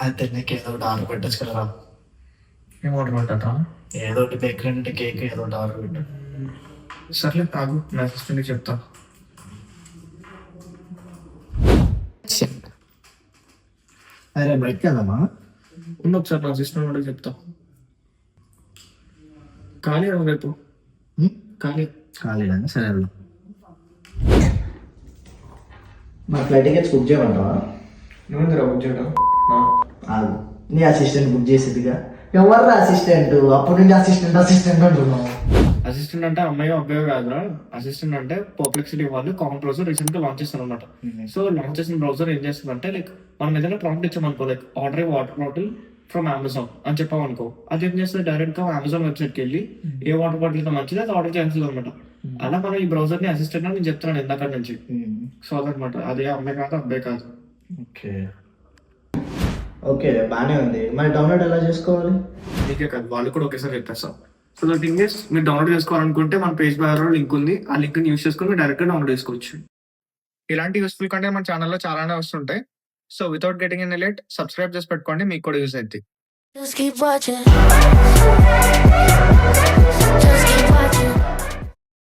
అయితే నీకు ఏదో ఒకటి ఆర్డర్ పెట్టచ్చు కదా. ఏం ఆర్డర్ పెట్టా? ఏదో ఒకటి బేకరీ అంటే కేక్ ఏదో ఒకటి ఆర్డర్ పెట్టు. సర్లే తాగు, నా అసిస్టెంట్కి చెప్తా. అరే బయటకి వెళ్దామా? ఉన్న ఒకసారి నా అసిస్టెంట్ కూడా చెప్తా. ఖాళీ రేపు ఖాళీ ఖాళీనా? సరే వెళ్దాం. మా ఫ్లైట్ టికెట్స్ బుక్ చేయమంటావా? నువ్వు బుక్ చేయడం ఆగు, నీ అసిస్టెంట్ బుక్ చేసేదిగా. ఎవరు అసిస్టెంట్? అప్పటి నుంచి అసిస్టెంట్ అసిస్టెంట్ అంటున్నావు. అసిస్టెంట్ అంటే అమ్మాయి అబ్బాయి కాదురా. అసిస్టెంట్ అంటే పర్ప్లెక్సిటీ వాళ్ళు కామన్ బ్రౌజర్ రీసెంట్ గా లాంచ్ చేస్తారు అనమాట. సో లాంచ్ చేసిన బ్రౌజర్ ఏం చేస్తుందంటే లైక్ మనం ఏదైనా ప్రాంప్ట్ ఇచ్చామనుకో, like order a water bottle from Amazon అని చెప్పామనుకో, అది ఏం చేస్తుంది డైరెక్ట్ గా అమెజాన్ వెబ్సైట్ కి వెళ్ళి ఏ వాటర్ బాటిల్ అయితే మంచిది అది ఆర్డర్ చేస్తుంది అనమాట. అలా మనం ఈ బ్రౌజర్ ని అసిస్టెంట్ అని నేను చెప్తున్నాను ఇందాక నుంచి. సో అదనమాట, అదే అమ్మాయి కాదు అబ్బాయి కాదు. ఓకే ఓకే బాగానే ఉంది. మరి డౌన్లోడ్ ఎలా చేసుకోవాలి? నీకే కాదు వాళ్ళు కూడా ఒకేసారి చెప్పేస్తాం. సో ద థింగ్ ఇస్, మీరు డౌన్లోడ్ చేసుకోవాలనుకుంటే మన పేజ్ బయోలో లింక్ ఉంది, ఆ లింక్ యూస్ చేసుకుని మీరు డైరెక్ట్ గా డౌన్లోడ్ చేసుకోవచ్చు. ఇలాంటి యూస్ఫుల్ కంటెంట్ మన ఛానల్లో చాలానే వస్తుంటాయి. So without getting any late subscribe చేసి పెట్టుకోండి, మీకు కూడా యూస్ అవుతుంది. Just keep watching. Just keep watching.